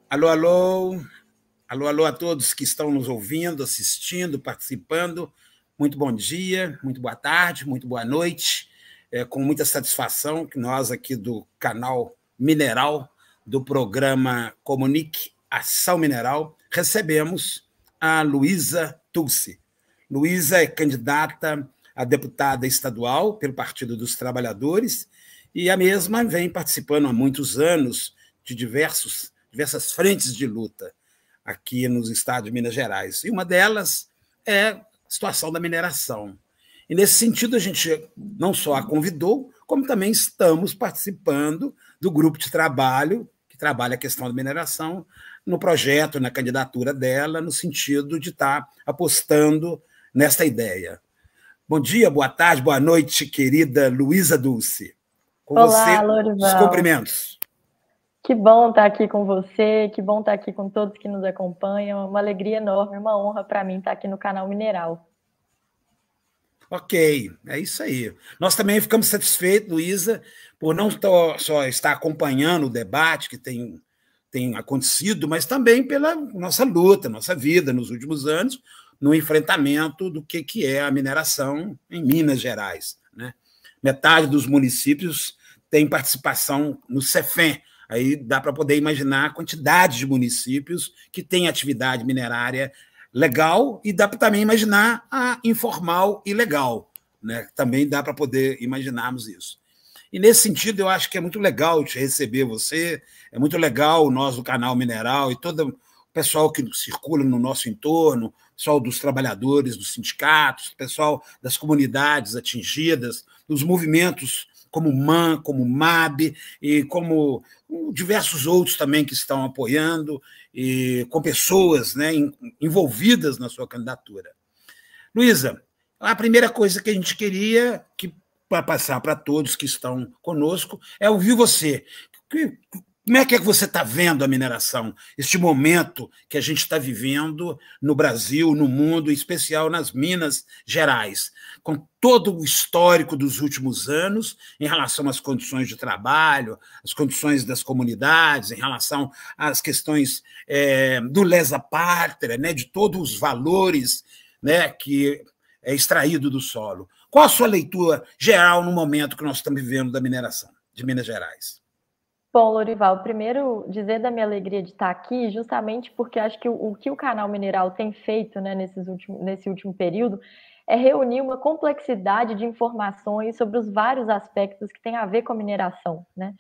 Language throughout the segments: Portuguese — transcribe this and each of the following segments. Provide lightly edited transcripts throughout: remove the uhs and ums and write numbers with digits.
Alô, alô, alô, alô a todos que estão nos ouvindo, assistindo, participando. Muito bom dia, muito boa tarde, muito boa noite. É com muita satisfação que nós aqui do canal Mineral, do programa Comunique Ação Mineral, recebemos a Luísa Tulsi. Luísa é candidata a deputada estadual pelo Partido dos Trabalhadores e a mesma vem participando há muitos anos de diversas frentes de luta aqui nos estados de Minas Gerais. E uma delas é a situação da mineração. E, nesse sentido, a gente não só a convidou, como também estamos participando do grupo de trabalho que trabalha a questão da mineração no projeto, na candidatura dela, no sentido de estar apostando nesta ideia. Bom dia, boa tarde, boa noite, querida Luísa Dulce. Com Olá, você, Lorival. os cumprimentos. Que bom estar aqui com você, que bom estar aqui com todos que nos acompanham. Uma alegria enorme, uma honra para mim estar aqui no canal Mineral. Ok, é isso aí. Nós também ficamos satisfeitos, Luísa, por não só estar acompanhando o debate que tem acontecido, mas também pela nossa luta, nossa vida nos últimos anos, no enfrentamento do que é a mineração em Minas Gerais, né? Metade dos municípios tem participação no Cefem. Aí dá para poder imaginar a quantidade de municípios que têm atividade minerária legal e dá para também imaginar a informal e legal, né? Também dá para poder imaginarmos isso. E, nesse sentido, eu acho que é muito legal te receber você, é muito legal nós do canal Mineral e todo o pessoal que circula no nosso entorno, o pessoal dos trabalhadores, dos sindicatos, o pessoal das comunidades atingidas, dos movimentos como o MAN, como o MAB, e como diversos outros também que estão apoiando, e com pessoas, né, envolvidas na sua candidatura. Luísa, a primeira coisa que a gente queria, para passar para todos que estão conosco, é ouvir você. Como é que você está vendo a mineração, este momento que a gente está vivendo no Brasil, no mundo, em especial nas Minas Gerais, com todo o histórico dos últimos anos em relação às condições de trabalho, às condições das comunidades, em relação às questões do lesa-pátria, né, de todos os valores, né, que é extraído do solo. Qual a sua leitura geral no momento que nós estamos vivendo da mineração de Minas Gerais? Bom, Lorival, primeiro dizer da minha alegria de estar aqui, justamente porque acho que o que o canal Mineral tem feito, né, nesse último período é reunir uma complexidade de informações sobre os vários aspectos que têm a ver com a mineração, né?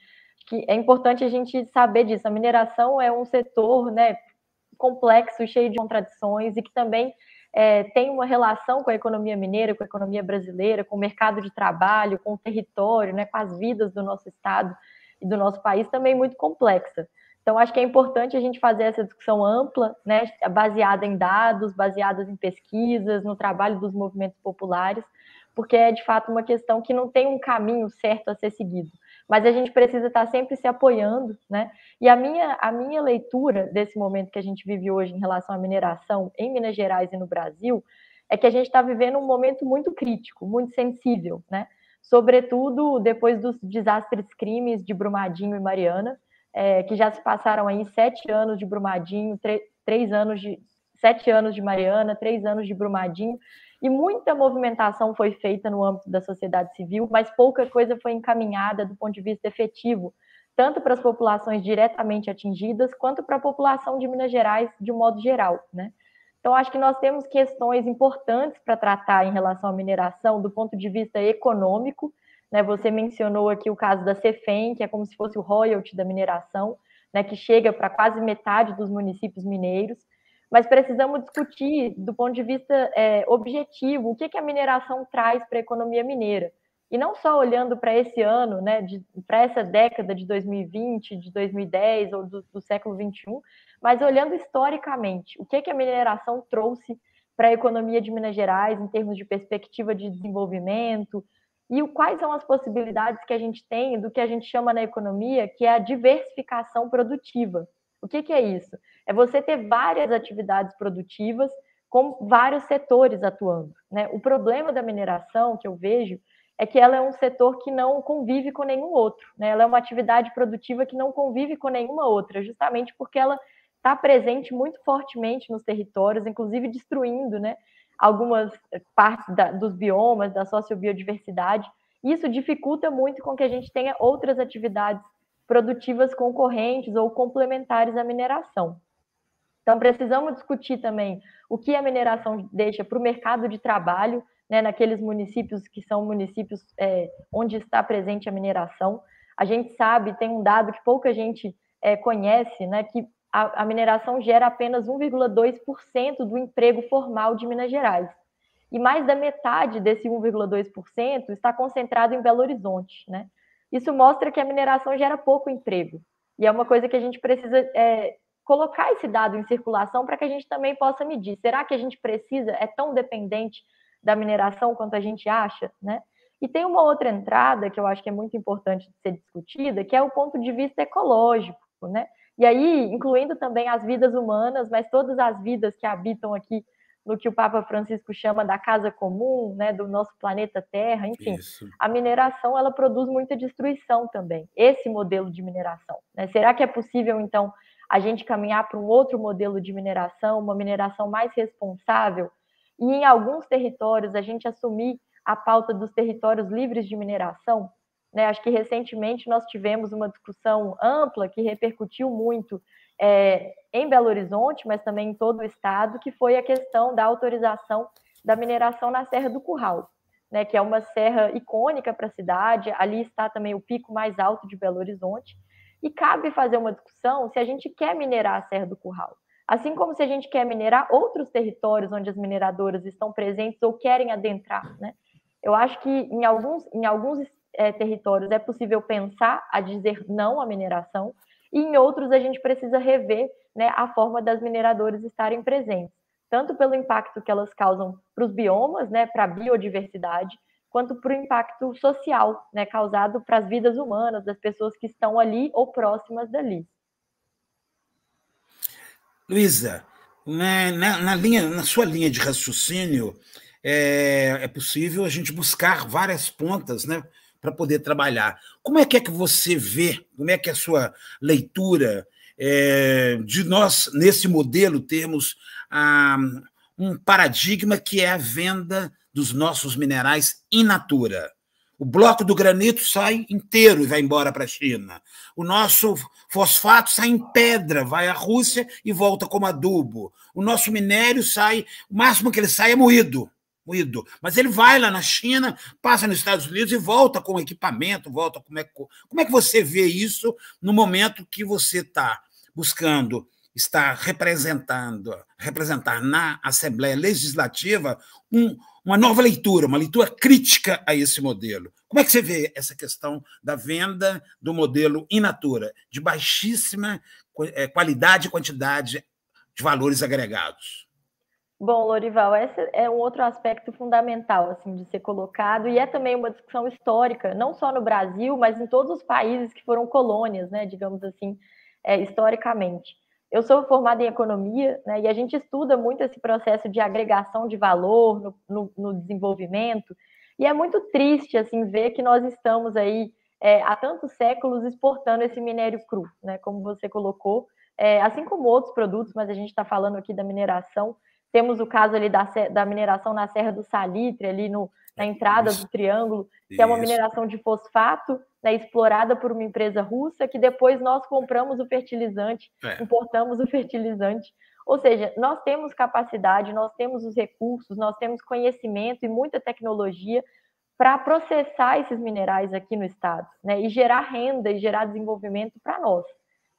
Que é importante a gente saber disso. A mineração é um setor, né, complexo, cheio de contradições e que também tem uma relação com a economia mineira, com a economia brasileira, com o mercado de trabalho, com o território, né, com as vidas do nosso estado e do nosso país também muito complexa. Então, acho que é importante a gente fazer essa discussão ampla, né, baseada em dados, baseadas em pesquisas, no trabalho dos movimentos populares, porque é, de fato, uma questão que não tem um caminho certo a ser seguido. Mas a gente precisa estar sempre se apoiando, né? E a minha leitura desse momento que a gente vive hoje em relação à mineração em Minas Gerais e no Brasil é que a gente está vivendo um momento muito crítico, muito sensível, né? Sobretudo depois dos desastres crimes de Brumadinho e Mariana, que já se passaram aí 7 anos de Brumadinho, 7 anos de Mariana, 3 anos de Brumadinho, e muita movimentação foi feita no âmbito da sociedade civil, mas pouca coisa foi encaminhada do ponto de vista efetivo, tanto para as populações diretamente atingidas, quanto para a população de Minas Gerais de um modo geral, né? Então, acho que nós temos questões importantes para tratar em relação à mineração do ponto de vista econômico, né? Você mencionou aqui o caso da Cefem, que é como se fosse o royalty da mineração, né? Que chega para quase metade dos municípios mineiros, mas precisamos discutir do ponto de vista objetivo o que a mineração traz para a economia mineira. E não só olhando para esse ano, né, para essa década de 2020, de 2010 ou do século XXI, mas olhando historicamente, o que a mineração trouxe para a economia de Minas Gerais em termos de perspectiva de desenvolvimento e quais são as possibilidades que a gente tem do que a gente chama na economia, que é a diversificação produtiva. O que é isso? É você ter várias atividades produtivas com vários setores atuando, né? O problema da mineração, que eu vejo, é que ela é um setor que não convive com nenhum outro, né? Ela é uma atividade produtiva que não convive com nenhuma outra, justamente porque ela está presente muito fortemente nos territórios, inclusive destruindo, né, algumas partes dos biomas, da sociobiodiversidade. Isso dificulta muito com que a gente tenha outras atividades produtivas concorrentes ou complementares à mineração. Então, precisamos discutir também o que a mineração deixa para o mercado de trabalho, né, naqueles municípios que são municípios onde está presente a mineração. A gente sabe, tem um dado que pouca gente conhece, né, que a mineração gera apenas 1,2% do emprego formal de Minas Gerais. E mais da metade desse 1,2% está concentrado em Belo Horizonte, né? Isso mostra que a mineração gera pouco emprego. E é uma coisa que a gente precisa colocar esse dado em circulação para que a gente também possa medir. Será que a gente é tão dependente da mineração quanto a gente acha, né? E tem uma outra entrada que eu acho que é muito importante de ser discutida, que é o ponto de vista ecológico, né? E aí, incluindo também as vidas humanas, mas todas as vidas que habitam aqui no que o Papa Francisco chama da casa comum, né, do nosso planeta Terra, enfim. Isso. A mineração, ela produz muita destruição também, esse modelo de mineração, né? Será que é possível, então, a gente caminhar para um outro modelo de mineração, uma mineração mais responsável, e em alguns territórios a gente assumir a pauta dos territórios livres de mineração, né? Acho que recentemente nós tivemos uma discussão ampla que repercutiu muito em Belo Horizonte, mas também em todo o estado, que foi a questão da autorização da mineração na Serra do Curral, né? Que é uma serra icônica para a cidade, ali está também o pico mais alto de Belo Horizonte, e cabe fazer uma discussão se a gente quer minerar a Serra do Curral, assim como se a gente quer minerar outros territórios onde as mineradoras estão presentes ou querem adentrar, né? Eu acho que em alguns territórios é possível pensar a dizer não à mineração, e em outros a gente precisa rever, né, a forma das mineradoras estarem presentes, tanto pelo impacto que elas causam para os biomas, né, para a biodiversidade, quanto para o impacto social, né, causado para as vidas humanas, das pessoas que estão ali ou próximas dali. Luísa, na sua linha de raciocínio, é possível a gente buscar várias pontas, né, para poder trabalhar. Como é que você vê, como é que é a sua leitura de nós, nesse modelo, termos um paradigma que é a venda dos nossos minerais in natura? O bloco do granito sai inteiro e vai embora para a China. O nosso fosfato sai em pedra, vai à Rússia e volta como adubo. O nosso minério sai, o máximo que ele sai é moído. Mas ele vai lá na China, passa nos Estados Unidos e volta com equipamento, volta como é que você vê isso no momento que você está buscando representar na Assembleia Legislativa uma nova leitura, uma leitura crítica a esse modelo. Como é que você vê essa questão da venda do modelo in natura, de baixíssima qualidade e quantidade de valores agregados? Bom, Lorival, esse é um outro aspecto fundamental assim, de ser colocado, e é também uma discussão histórica, não só no Brasil, mas em todos os países que foram colônias, né, digamos assim, historicamente. Eu sou formada em economia, né, e a gente estuda muito esse processo de agregação de valor no desenvolvimento, e é muito triste assim, ver que nós estamos aí há tantos séculos exportando esse minério cru, né, como você colocou, assim como outros produtos, mas a gente está falando aqui da mineração. Temos o caso ali da mineração na Serra do Salitre, ali na entrada do Triângulo, que é uma mineração de fosfato, né, explorada por uma empresa russa, que depois nós compramos o fertilizante, importamos o fertilizante. Ou seja, nós temos capacidade, nós temos os recursos, nós temos conhecimento e muita tecnologia para processar esses minerais aqui no estado, né, e gerar renda e gerar desenvolvimento para nós.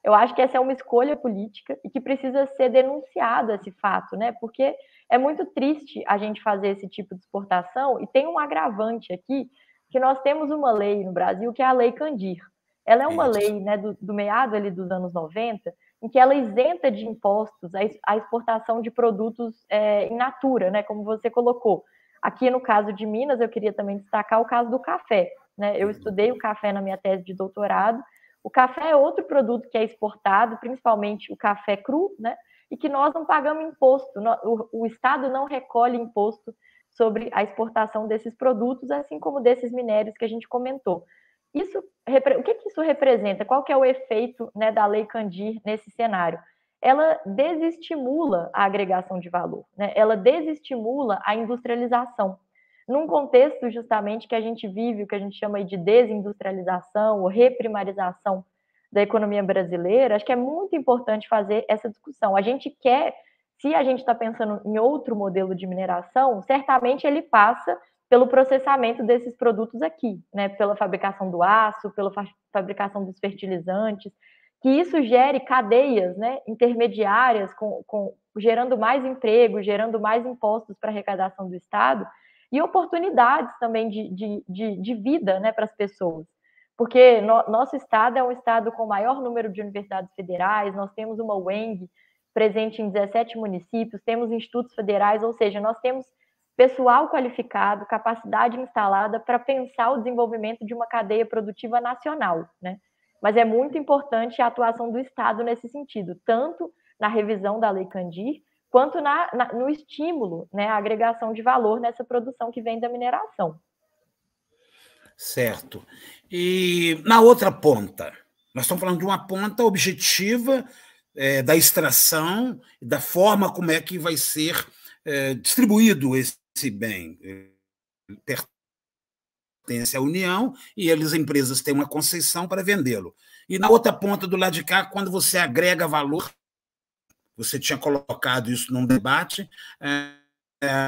Eu acho que essa é uma escolha política e que precisa ser denunciado esse fato, né? Porque é muito triste a gente fazer esse tipo de exportação, e tem um agravante aqui, que nós temos uma lei no Brasil, que é a Lei Candir. Ela é uma lei, né, do meado ali dos anos 90, em que ela isenta de impostos a exportação de produtos in natura, né, como você colocou. Aqui no caso de Minas, eu queria também destacar o caso do café, né? Eu estudei o café na minha tese de doutorado. O café é outro produto que é exportado, principalmente o café cru, né? E que nós não pagamos imposto, o Estado não recolhe imposto sobre a exportação desses produtos, assim como desses minérios que a gente comentou. O que isso representa? Qual que é o efeito, né, da Lei Candir nesse cenário? Ela desestimula a agregação de valor, né? Ela desestimula a industrialização. Num contexto justamente que a gente vive, o que a gente chama de desindustrialização ou reprimarização da economia brasileira, acho que é muito importante fazer essa discussão. A gente quer, se a gente está pensando em outro modelo de mineração, certamente ele passa pelo processamento desses produtos aqui, né? Pela fabricação do aço, pela fabricação dos fertilizantes, que isso gere cadeias, né, intermediárias, gerando mais emprego, gerando mais impostos para a arrecadação do Estado, e oportunidades também de vida, né, para as pessoas. Porque nosso Estado é um Estado com o maior número de universidades federais, nós temos uma UENG presente em 17 municípios, temos institutos federais, ou seja, nós temos pessoal qualificado, capacidade instalada para pensar o desenvolvimento de uma cadeia produtiva nacional, né? Mas é muito importante a atuação do Estado nesse sentido, tanto na revisão da Lei Candir, quanto no estímulo, né, à agregação de valor nessa produção que vem da mineração. Certo. E na outra ponta, nós estamos falando de uma ponta objetiva da extração, da forma como é que vai ser distribuído esse bem. Pertence à União e as empresas têm uma concessão para vendê-lo. E na outra ponta do lado de cá, quando você agrega valor, você tinha colocado isso num debate,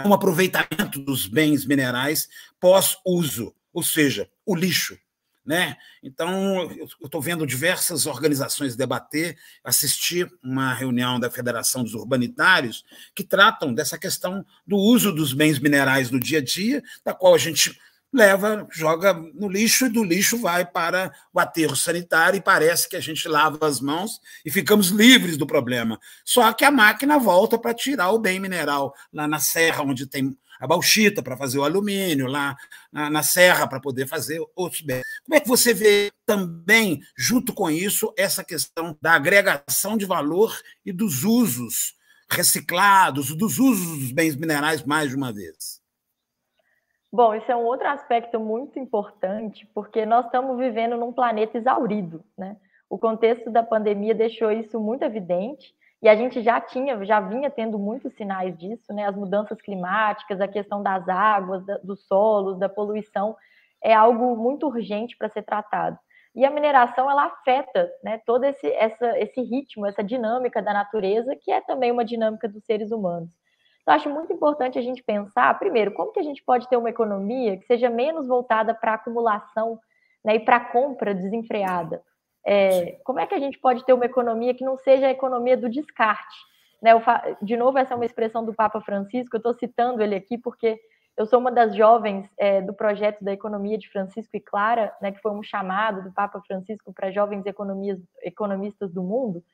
um aproveitamento dos bens minerais pós-uso, ou seja, o lixo. Né? Então, eu estou vendo diversas organizações debater, assistir uma reunião da Federação dos Urbanitários que tratam dessa questão do uso dos bens minerais no dia a dia, da qual a gente leva, joga no lixo e do lixo vai para o aterro sanitário e parece que a gente lava as mãos e ficamos livres do problema. Só que a máquina volta para tirar o bem mineral lá na serra, onde tem a bauxita para fazer o alumínio, lá na serra para poder fazer outros bens. Como é que você vê também, junto com isso, essa questão da agregação de valor e dos usos reciclados, dos usos dos bens minerais mais de uma vez? Bom, isso é um outro aspecto muito importante, porque nós estamos vivendo num planeta exaurido, né? O contexto da pandemia deixou isso muito evidente, e a gente já vinha tendo muitos sinais disso, né? As mudanças climáticas, a questão das águas, dos solos, da poluição, é algo muito urgente para ser tratado. E a mineração, ela afeta, né, todo esse ritmo, essa dinâmica da natureza, que é também uma dinâmica dos seres humanos. Então, acho muito importante a gente pensar, primeiro, como que a gente pode ter uma economia que seja menos voltada para a acumulação, né, e para a compra desenfreada. Como é que a gente pode ter uma economia que não seja a economia do descarte? Né, de novo, essa é uma expressão do Papa Francisco, eu estou citando ele aqui porque eu sou uma das jovens do projeto da economia de Francisco e Clara, né, que foi um chamado do Papa Francisco para jovens economistas do mundo.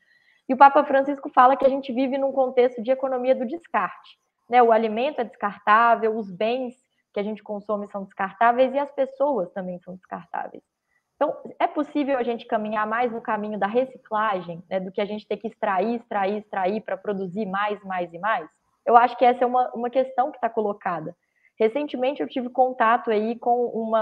E o Papa Francisco fala que a gente vive num contexto de economia do descarte. Né? O alimento é descartável, os bens que a gente consome são descartáveis e as pessoas também são descartáveis. Então, é possível a gente caminhar mais no caminho da reciclagem, né, do que a gente ter que extrair para produzir mais e mais? Eu acho que essa é uma questão que está colocada. Recentemente eu tive contato aí com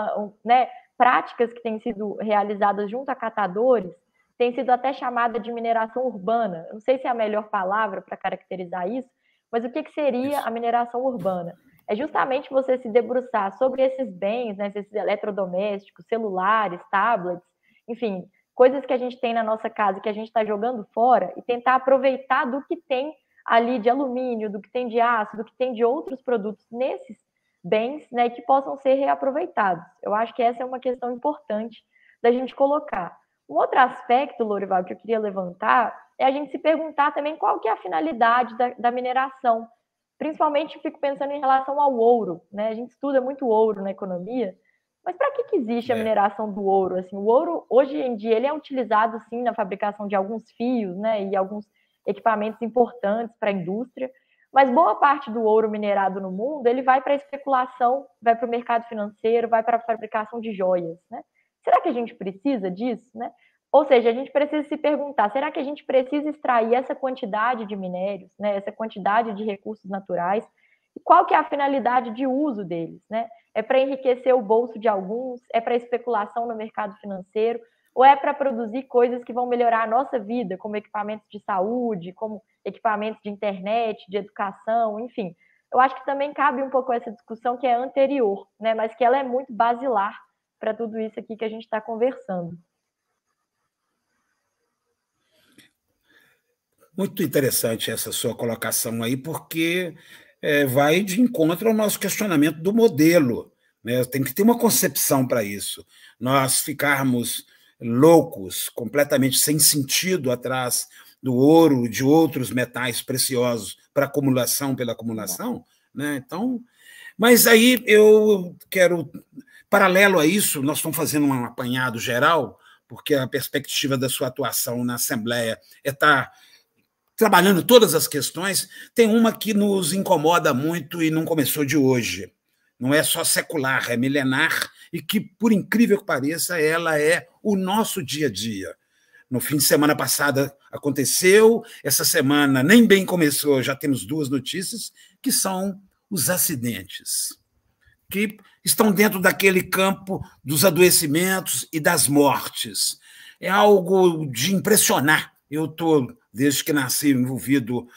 práticas que têm sido realizadas junto a catadores, tem sido até chamada de mineração urbana. Eu não sei se é a melhor palavra para caracterizar isso, mas o que seria a mineração urbana? É justamente você se debruçar sobre esses bens, né, esses eletrodomésticos, celulares, tablets, enfim, coisas que a gente tem na nossa casa e que a gente está jogando fora e tentar aproveitar do que tem ali de alumínio, do que tem de aço, do que tem de outros produtos nesses bens, né, que possam ser reaproveitados. Eu acho que essa é uma questão importante da gente colocar. Um outro aspecto, Lorival, que eu queria levantar é a gente se perguntar também qual que é a finalidade da mineração. Principalmente, fico pensando em relação ao ouro, né? A gente estuda muito ouro na economia, mas para que existe a mineração do ouro? Assim, o ouro, hoje em dia, ele é utilizado, sim, na fabricação de alguns fios, né? E alguns equipamentos importantes para a indústria, Mas boa parte do ouro minerado no mundo, ele vai para a especulação, vai para o mercado financeiro, vai para a fabricação de joias, né? Será que a gente precisa disso, né? Ou seja, a gente precisa se perguntar, será que a gente precisa extrair essa quantidade de minérios, né, essa quantidade de recursos naturais? E qual que é a finalidade de uso deles, né? É para enriquecer o bolso de alguns? É para especulação no mercado financeiro? Ou é para produzir coisas que vão melhorar a nossa vida, como equipamentos de saúde, como equipamentos de internet, de educação, enfim. Eu acho que também cabe um pouco essa discussão que é anterior, né, mas que ela é muito basilar para tudo isso aqui que a gente está conversando. Muito interessante essa sua colocação aí, porque vai de encontro ao nosso questionamento do modelo, né? Tem que ter uma concepção para isso. Nós ficarmos loucos, completamente sem sentido atrás do ouro, de outros metais preciosos para acumulação pela acumulação, né? Então, mas aí eu quero, paralelo a isso, nós estamos fazendo um apanhado geral, porque a perspectiva da sua atuação na Assembleia é estar trabalhando todas as questões. Tem uma que nos incomoda muito e não começou de hoje. Não é só secular, é milenar, e que, por incrível que pareça, ela é o nosso dia a dia. No fim de semana passada aconteceu, essa semana nem bem começou, já temos duas notícias, que são os acidentes, que estão dentro daquele campo dos adoecimentos e das mortes. É algo de impressionar. Eu estou, desde que nasci, envolvido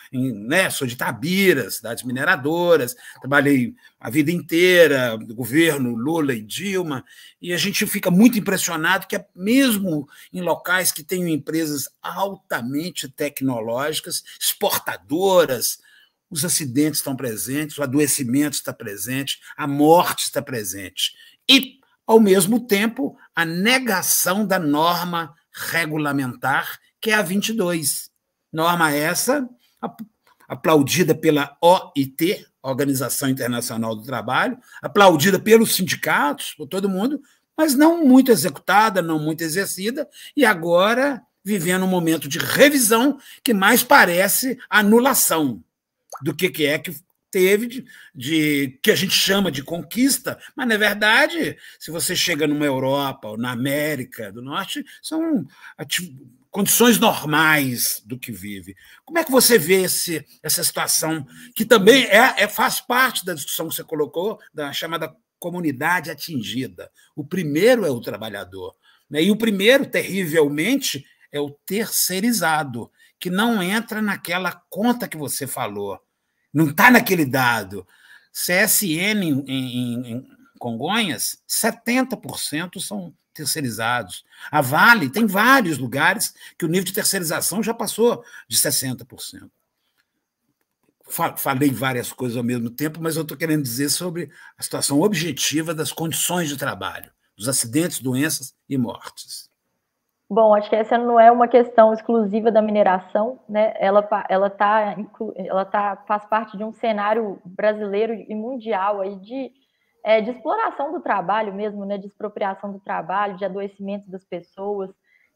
sou de Itabira, cidades mineradoras, trabalhei a vida inteira, no governo Lula e Dilma, e a gente fica muito impressionado que, mesmo em locais que têm empresas altamente tecnológicas, exportadoras, os acidentes estão presentes, o adoecimento está presente, a morte está presente. E, ao mesmo tempo, a negação da norma regulamentar, que é a 22. Norma essa aplaudida pela OIT, Organização Internacional do Trabalho, aplaudida pelos sindicatos, por todo mundo, mas não muito executada, não muito exercida, e agora vivendo um momento de revisão que mais parece anulação do que é que teve, que a gente chama de conquista, mas, na verdade, se você chega numa Europa ou na América do Norte, são condições normais do que vive. Como é que você vê essa situação, que também faz parte da discussão que você colocou, da chamada comunidade atingida? O primeiro é o trabalhador, né? E o primeiro, terrivelmente, é o terceirizado, que não entra naquela conta que você falou, não está naquele dado. CSN em Congonhas, 70% são terceirizados. A Vale tem vários lugares que o nível de terceirização já passou de 60%. Falei várias coisas ao mesmo tempo, mas eu estou querendo dizer sobre a situação objetiva das condições de trabalho, dos acidentes, doenças e mortes. Bom, acho que essa não é uma questão exclusiva da mineração, né? Ela faz parte de um cenário brasileiro e mundial aí de exploração do trabalho mesmo, né? De expropriação do trabalho, de adoecimento das pessoas.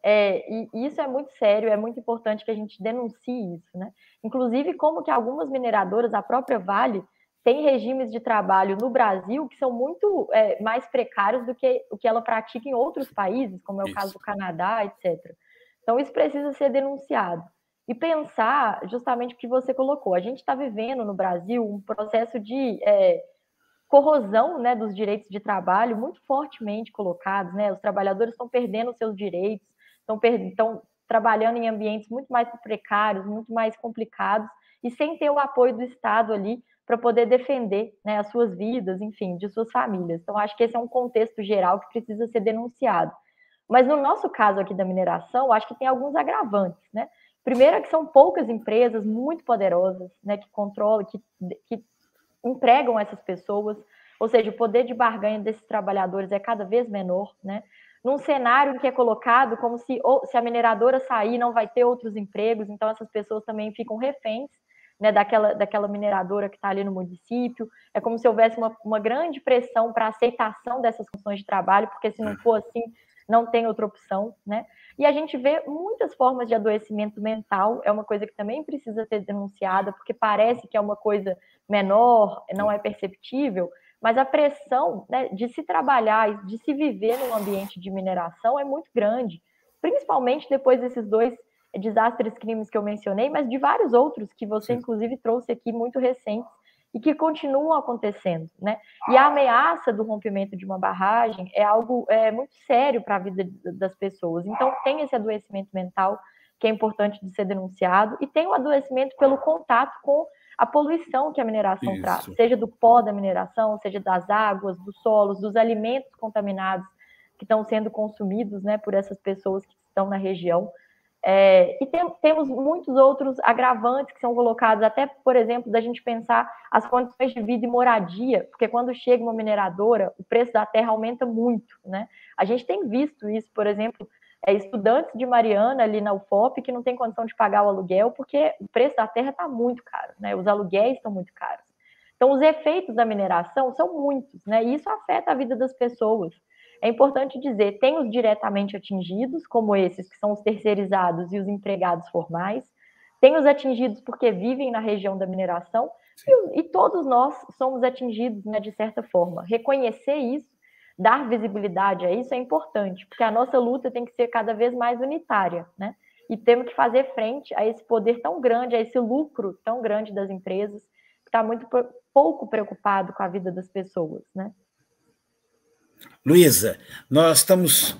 E isso é muito sério, é muito importante que a gente denuncie isso, né? Inclusive, como que algumas mineradoras, a própria Vale, tem regimes de trabalho no Brasil que são muito mais precários do que o que ela pratica em outros países, como é o caso do Canadá, etc. Então, isso precisa ser denunciado. E pensar justamente o que você colocou. A gente está vivendo no Brasil um processo de corrosão, né, dos direitos de trabalho muito fortemente colocados, né? Os trabalhadores estão perdendo seus direitos, estão trabalhando em ambientes muito mais precários, muito mais complicados, e sem ter o apoio do Estado ali para poder defender, né, as suas vidas, enfim, de suas famílias. Então, acho que esse é um contexto geral que precisa ser denunciado. Mas no nosso caso aqui da mineração, acho que tem alguns agravantes, né? Primeiro é que são poucas empresas muito poderosas, né, que controlam, que empregam essas pessoas, ou seja, o poder de barganha desses trabalhadores é cada vez menor, né? Num cenário que é colocado como se a mineradora sair, não vai ter outros empregos, então essas pessoas também ficam reféns, né, daquela mineradora que está ali no município. É como se houvesse uma grande pressão para a aceitação dessas condições de trabalho, porque se não for assim, não tem outra opção, né? E a gente vê muitas formas de adoecimento mental, é uma coisa que também precisa ser denunciada, porque parece que é uma coisa menor, não é perceptível, mas a pressão, né, de se trabalhar, de se viver num ambiente de mineração é muito grande, principalmente depois desses dois desastres, crimes que eu mencionei, mas de vários outros que você, inclusive, trouxe aqui muito recentes e que continuam acontecendo, né? E a ameaça do rompimento de uma barragem é algo muito sério para a vida das pessoas. Então, tem esse adoecimento mental que é importante de ser denunciado e tem o adoecimento pelo contato com a poluição que a mineração traz, seja do pó da mineração, seja das águas, dos solos, dos alimentos contaminados que estão sendo consumidos, né, por essas pessoas que estão na região. Temos muitos outros agravantes que são colocados, até, por exemplo, da gente pensar as condições de vida e moradia, porque quando chega uma mineradora, o preço da terra aumenta muito, né? A gente tem visto isso, por exemplo, estudantes de Mariana, ali na UFOP, que não tem condição de pagar o aluguel, porque o preço da terra está muito caro, né? Os aluguéis estão muito caros. Então, os efeitos da mineração são muitos, né? E isso afeta a vida das pessoas. É importante dizer, tem os diretamente atingidos, como esses que são os terceirizados e os empregados formais, tem os atingidos porque vivem na região da mineração, e todos nós somos atingidos, né, de certa forma. Reconhecer isso, dar visibilidade a isso é importante, porque a nossa luta tem que ser cada vez mais unitária, né? E temos que fazer frente a esse poder tão grande, a esse lucro tão grande das empresas, que está muito pouco preocupado com a vida das pessoas, né? Luísa, nós estamos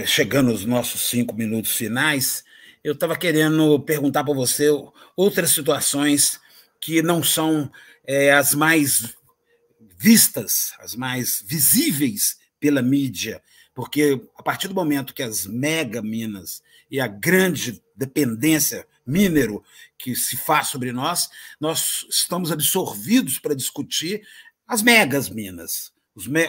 chegando aos nossos 5 minutos finais. Eu estava querendo perguntar para você outras situações que não são as mais vistas, as mais visíveis pela mídia, porque a partir do momento que as mega minas e a grande dependência minero que se faz sobre nós estamos absorvidos para discutir as megas minas,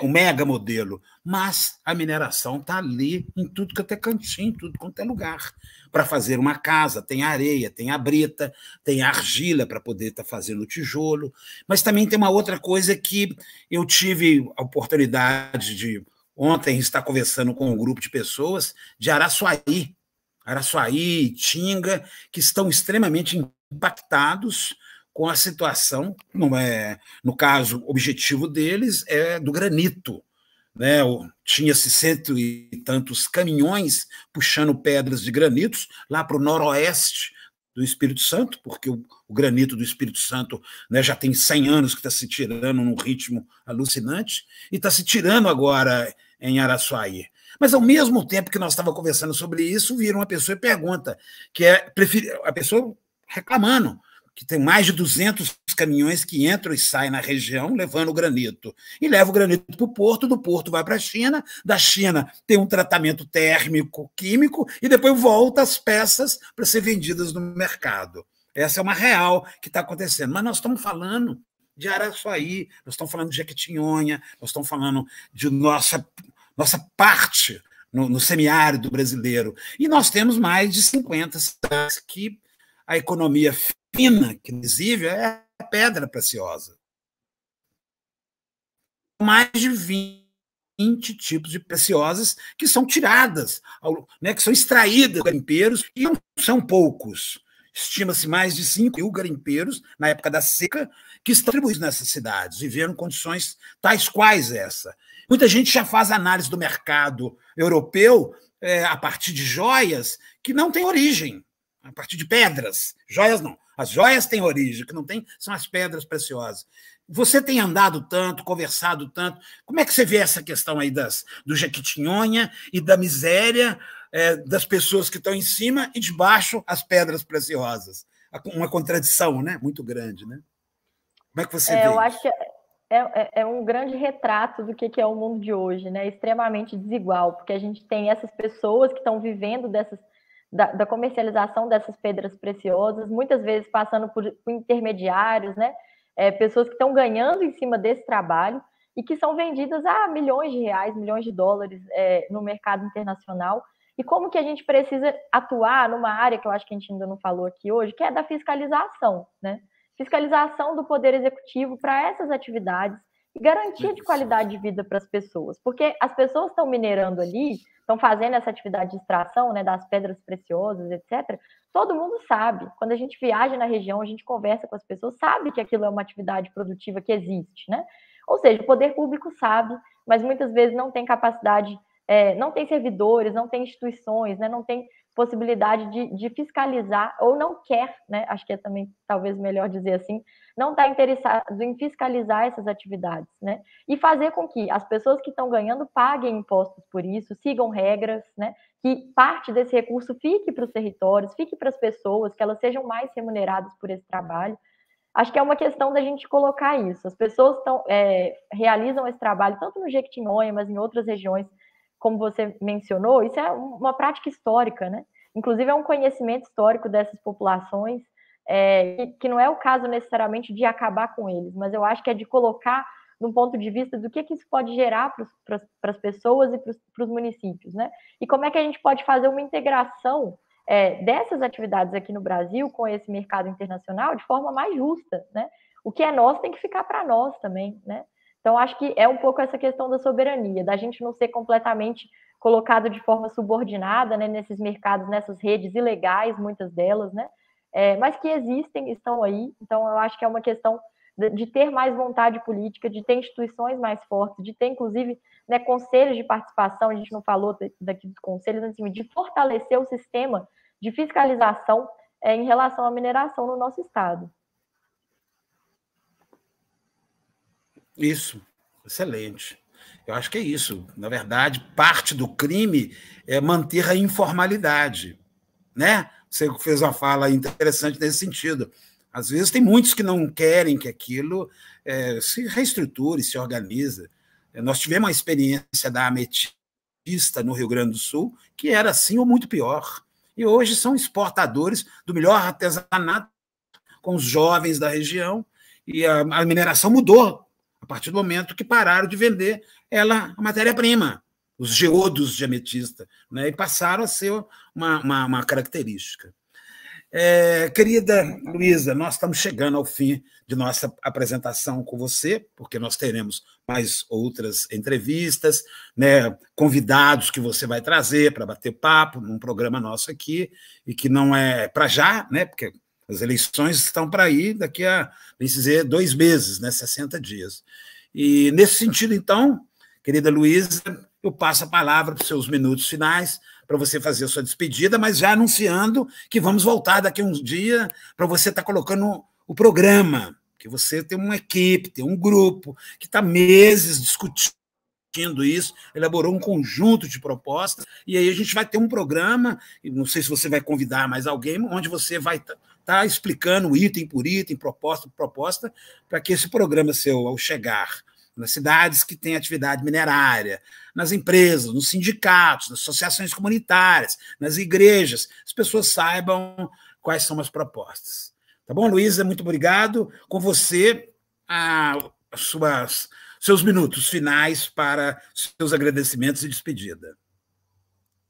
o mega modelo, mas a mineração está ali em tudo quanto é cantinho, em tudo quanto é lugar. Para fazer uma casa, tem areia, tem a brita, tem a argila para poder estar fazendo o tijolo, mas também tem uma outra coisa que eu tive a oportunidade de, ontem, estar conversando com um grupo de pessoas de Araçuaí, e Tinga, que estão extremamente impactados com a situação, no caso, o objetivo deles é do granito, né? Tinha-se 100 e tantos caminhões puxando pedras de granitos lá para o noroeste do Espírito Santo, porque o granito do Espírito Santo, né, já tem 100 anos que está se tirando num ritmo alucinante, e está se tirando agora em Araçuaí. Mas, ao mesmo tempo que nós estávamos conversando sobre isso, vira uma pessoa e pergunta, a pessoa reclamando, que tem mais de 200 caminhões que entram e saem na região levando o granito. E leva o granito para o porto, do porto vai para a China, da China tem um tratamento térmico, químico, e depois volta as peças para ser vendidas no mercado. Essa é uma real que está acontecendo. Mas nós estamos falando de Araçuaí, nós estamos falando de Jequitinhonha, nós estamos falando de nossa parte no semiárido brasileiro. E nós temos mais de 50 cidades que a economia fina, que inclusive é a pedra preciosa. Mais de 20 tipos de preciosas que são tiradas, né, que são extraídas dos garimpeiros, e não são poucos. Estima-se mais de 5 mil garimpeiros, na época da seca, que estão distribuídos nessas cidades, vivendo condições tais quais essa. Muita gente já faz análise do mercado europeu a partir de joias que não têm origem, a partir de pedras. Joias não. As joias têm origem, o que não tem são as pedras preciosas. Você tem andado tanto, conversado tanto. Como é que você vê essa questão aí do Jequitinhonha e da miséria das pessoas que estão em cima e debaixo as pedras preciosas? Uma contradição, né? Muito grande, né? Como é que você vê eu isso? acho que é um grande retrato do que é o mundo de hoje, né? Extremamente desigual, porque a gente tem essas pessoas que estão vivendo da comercialização dessas pedras preciosas, muitas vezes passando por intermediários, né? Pessoas que estão ganhando em cima desse trabalho e que são vendidas a milhões de reais, milhões de dólares no mercado internacional. E como que a gente precisa atuar numa área que eu acho que a gente ainda não falou aqui hoje, que é da fiscalização, né? Fiscalização do Poder Executivo para essas atividades e garantia de qualidade de vida para as pessoas. Porque as pessoas estão minerando ali estão fazendo essa atividade de extração, né, das pedras preciosas, etc., todo mundo sabe. Quando a gente viaja na região, a gente conversa com as pessoas, sabe que aquilo é uma atividade produtiva que existe, né? Ou seja, o poder público sabe, mas muitas vezes não tem capacidade, não tem servidores, não tem instituições, né, não tem possibilidade de fiscalizar, ou não quer, né, acho que é também talvez melhor dizer assim, não está interessado em fiscalizar essas atividades, né, e fazer com que as pessoas que estão ganhando paguem impostos por isso, sigam regras, né, que parte desse recurso fique para os territórios, fique para as pessoas, que elas sejam mais remuneradas por esse trabalho. Acho que é uma questão da gente colocar isso. As pessoas realizam esse trabalho tanto no Jequitinhonha, mas em outras regiões, como você mencionou, isso é uma prática histórica, né? Inclusive é um conhecimento histórico dessas populações, que não é o caso necessariamente de acabar com eles, mas eu acho que é de colocar num ponto de vista do que isso pode gerar para as pessoas e para os municípios, né? E como é que a gente pode fazer uma integração dessas atividades aqui no Brasil com esse mercado internacional de forma mais justa, né? O que é nosso tem que ficar para nós também, né? Então, acho que é um pouco essa questão da soberania, da gente não ser completamente colocado de forma subordinada, né, nesses mercados, nessas redes ilegais, muitas delas, né? Mas que existem, estão aí. Então, eu acho que é uma questão de ter mais vontade política, de ter instituições mais fortes, de ter, inclusive, né, conselhos de participação, a gente não falou daqui dos conselhos, mas, assim, de fortalecer o sistema de fiscalização em relação à mineração no nosso estado. Isso, excelente. Eu acho que é isso. Na verdade, parte do crime é manter a informalidade, né? Você fez uma fala interessante nesse sentido. Às vezes tem muitos que não querem que aquilo se reestruture, se organize. Nós tivemos uma experiência da ametista no Rio Grande do Sul, que era assim ou muito pior. E hoje são exportadores do melhor artesanato com os jovens da região, e a mineração mudou a partir do momento que pararam de vender a matéria-prima, os geodos de ametista, né, e passaram a ser uma característica. Querida Luísa, nós estamos chegando ao fim de nossa apresentação com você, porque nós teremos mais outras entrevistas, né, convidados que você vai trazer para bater papo num programa nosso aqui, e que não é para já, né, porque as eleições estão para ir daqui a, bem dizer, 2 meses, né, 60 dias. E, nesse sentido, então, querida Luísa, eu passo a palavra para os seus minutos finais, para você fazer a sua despedida, mas já anunciando que vamos voltar daqui a uns dias para você estar colocando o programa, que você tem uma equipe, tem um grupo que está meses discutindo isso, elaborou um conjunto de propostas, e aí a gente vai ter um programa, não sei se você vai convidar mais alguém, onde você vai estar explicando item por item, proposta por proposta, para que esse programa seu, ao chegar nas cidades que têm atividade minerária, nas empresas, nos sindicatos, nas associações comunitárias, nas igrejas, as pessoas saibam quais são as propostas. Tá bom, Luísa? Muito obrigado. Com você, seus minutos finais para seus agradecimentos e despedida.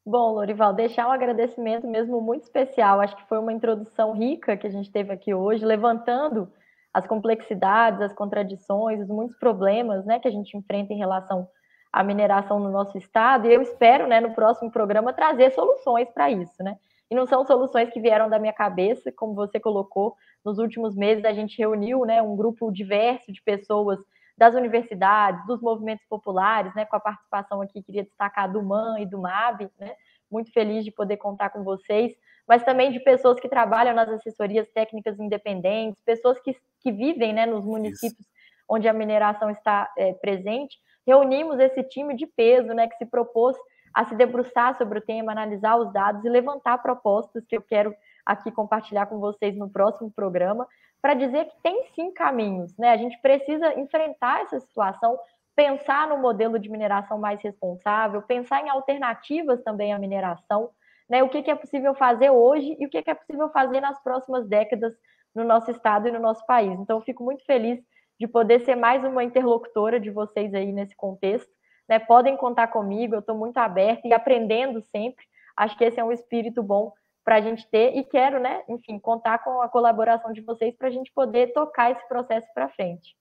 Bom, Lorival, deixar um agradecimento mesmo muito especial. Acho que foi uma introdução rica que a gente teve aqui hoje, levantando as complexidades, as contradições, os muitos problemas, né, que a gente enfrenta em relação à mineração no nosso estado. E eu espero, né, no próximo programa trazer soluções para isso, né? E não são soluções que vieram da minha cabeça, como você colocou. Nos últimos meses a gente reuniu, né, um grupo diverso de pessoas das universidades, dos movimentos populares, né, com a participação aqui, queria destacar do MAN e do MAB, né, muito feliz de poder contar com vocês, mas também de pessoas que trabalham nas assessorias técnicas independentes, pessoas que vivem, né, nos municípios onde a mineração está presente. Reunimos esse time de peso, né, que se propôs a se debruçar sobre o tema, analisar os dados e levantar propostas que eu quero aqui compartilhar com vocês no próximo programa, para dizer que tem sim caminhos, né? A gente precisa enfrentar essa situação, pensar no modelo de mineração mais responsável, pensar em alternativas também à mineração, né? O que é possível fazer hoje e o que é possível fazer nas próximas décadas no nosso estado e no nosso país. Então, eu fico muito feliz de poder ser mais uma interlocutora de vocês aí nesse contexto, né? Podem contar comigo, eu estou muito aberta e aprendendo sempre. Acho que esse é um espírito bom para a gente ter, e quero, né, enfim, contar com a colaboração de vocês para a gente poder tocar esse processo para frente.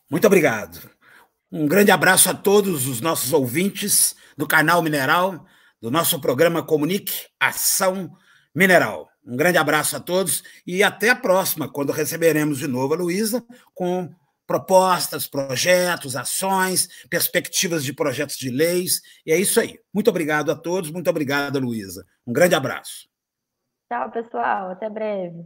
Muito obrigado. Um grande abraço a todos os nossos ouvintes do Canal Mineral, do nosso programa Comunique Ação Mineral. Um grande abraço a todos e até a próxima, quando receberemos de novo a Luísa com propostas, projetos, ações, perspectivas de projetos de leis. E é isso aí. Muito obrigado a todos, muito obrigado, Luísa. Um grande abraço. Tchau, pessoal. Até breve.